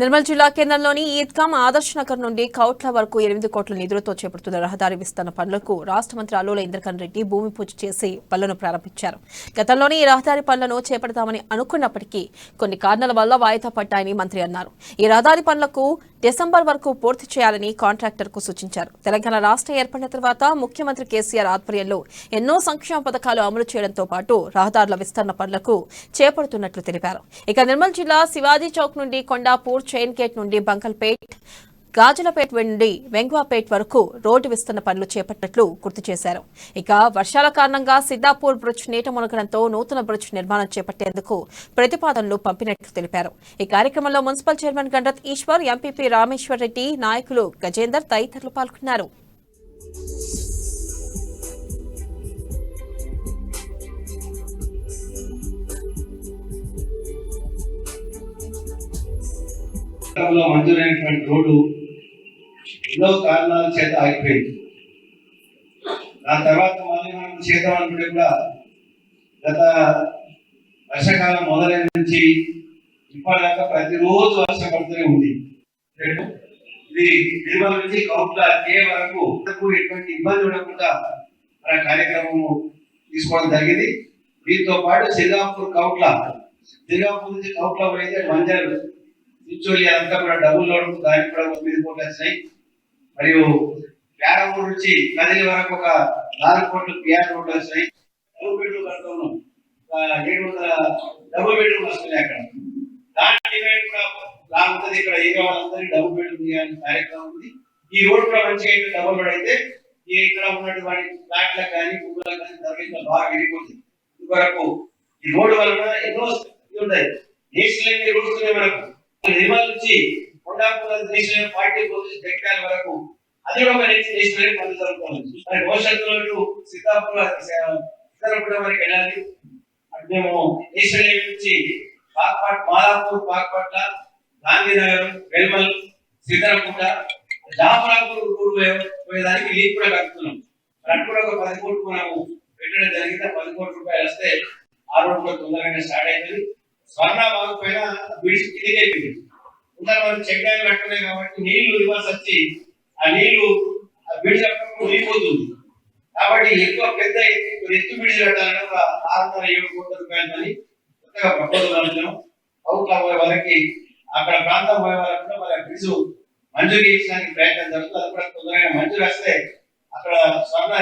నిర్మల్ జిల్లా కేంద్రంలోని ఈద్గాం ఆదర్శ్ నగర్ నుండి కౌట్ల వరకు 8 కోట్ల నిధులతో చేపడుతున్న రహదారి విస్తరణ పనులకు రాష్ట్ర మంత్రి అల్లుల ఇంద్రకరణ్ రెడ్డి భూమి పూజ చేసి పనులను ప్రారంభించారు. గతంలోనే ఈ రహదారి పనులను చేపడతామని అనుకున్నప్పటికీ కొన్ని కారణాల వల్ల వాయిదా పడ్డాయని మంత్రి అన్నారు. ఈ రహదారి పనులకు డిసెంబర్ వరకు పూర్తి చేయాలని కాంట్రాక్టర్కు సూచించారు. తెలంగాణ రాష్ట్రం ఏర్పడిన తర్వాత ముఖ్యమంత్రి కేసీఆర్ ఆధ్వర్యంలో ఎన్నో సంక్షేమ పథకాలు అమలు చేయడంతో పాటు రహదారుల విస్తరణ పనులకు చేపడుతున్నట్లు తెలిపారు. ఇక నిర్మల్ జిల్లా శివాజీ చౌక్ నుండి కొండాపూర్, చైన్ గేట్ నుండి బంకల్పేట్, గాజులపేట్ నుండి వెంగ్వాపేట్ వరకు రోడ్డు విస్తరణ పనులు చేపట్టినట్లు గుర్తు చేశారు. ఇక వర్షాల కారణంగా సిద్దాపూర్ బ్రిడ్జ్ నీట మునగడంతో నూతన బ్రిడ్జ్ నిర్మాణం చేపట్టేందుకు ప్రతిపాదనలు పంపినట్లు తెలిపారు. ఈ కార్యక్రమంలో municipal chairman Gandrath Eshwar, MPP Rameshwar Reddy, నాయకులు గజేందర్ తదితరులు పాల్గొన్నారు. మంజూరైనటువంటి రోడ్డు ఎన్నో కారణాల చేత ఆగిపోయింది. ఆ తర్వాత మళ్ళీ మనం చేద్దాం అనుకుంటే కూడా గత వర్షాకాలం మొదలైన నుంచి ఇప్పటిదాకా ప్రతిరోజు వర్షం పడుతూనే ఉంది. ఇది నిర్మల్ నుంచి కౌట్ల కే వరకు ఎటువంటి ఇబ్బంది ఉండకుండా మన కార్యక్రమం తీసుకోవడం జరిగింది. దీంతో పాటు సిద్దాపూర్ నుంచి కౌట్ల పోయితే మంజర్ చిచ్చోలి అంతా కూడా డబుల్ లోడ్, దానికి కూడా 9 కోట్లు వచ్చినాయి. మరియు పేరమూరు నుంచి కదిలి వరకు ఒక 4 కోట్లు పిఆర్ రోడ్లు వచ్చినాయి. డబుల్ బెడ్రూమ్ కడుతున్నాం, 700 డబుల్ బెడ్రూమ్ వస్తున్నాయి. అక్కడ దాని డిమాండ్ కూడా లాగుతుంది. ఇక్కడ ఏరియా వాళ్ళందరికీ డబుల్ బెడ్రూమ్ చేయాలని కార్యక్రమం ఉంది. ఈ రోడ్ కూడా మంచిగా డబుల్ బెడ్ అయితే ఇక్కడ ఉన్నటువంటి ఫ్లాట్లకు కానీ భూములకు కానీ ధరలు బాగా వెళ్ళిపోతుంది. ఇంతవరకు ఈ రోడ్డు వలన ఎన్నో ఉంటాయి. నేషనల్ రోడ్స్ మనకు నిర్మల్ నుంచి కొండాపూర్ నేషనల్ 40 పొజిషన్ టెక్టాల వరకు అది ఒక నేషనల్ పనులు జరుగుతుంది. మరి భవిష్యత్తులో సిద్దాపూర్ వరకు వెళ్ళాలి. అటు మేము నేషనల్ నుంచి మాదాపూర్, పాక్పట్ల, గాంధీనగర్, వెల్మల్, సిద్ధరకుంట, జాఫరాపూర్ పోయేదానికి లీక్ కూడా కట్టుతున్నాం. అటు కూడా ఒక 10 కోట్లు మనము పెట్టడం జరిగింది. 10 కోట్ల రూపాయలు వస్తే ఆ రోడ్డు కూడా తొందరగానే స్టార్ట్ అవుతుంది. స్వర్ణ బాగుపైన బ్రిడ్జ్ ఇదిగైపోయింది. ఇంకా మనం చెక్ డ్యామ్ కట్టున్నాయి కాబట్టి నీళ్లు రివర్స్ వచ్చి ఆ నీళ్లు బ్రిడ్జ్ మునిగిపోతుంది. కాబట్టి ఎక్కువ పెద్ద ఎత్తు బ్రిడ్జ్ కట్టాలని ఒక 6.7 కోట్ల రూపాయలని కొత్తగా ప్రపోజల్ అంటున్నాం. అవుట్ల పోయే వరకు అక్కడ ప్రాంతం పోయే వరకు కూడా మన బ్రిడ్జ్ మంజూరు చేయించడానికి ప్రయత్నం జరుగుతుంది. అది కూడా తొందరగా మంజూరు వస్తే అక్కడ స్వర్ణ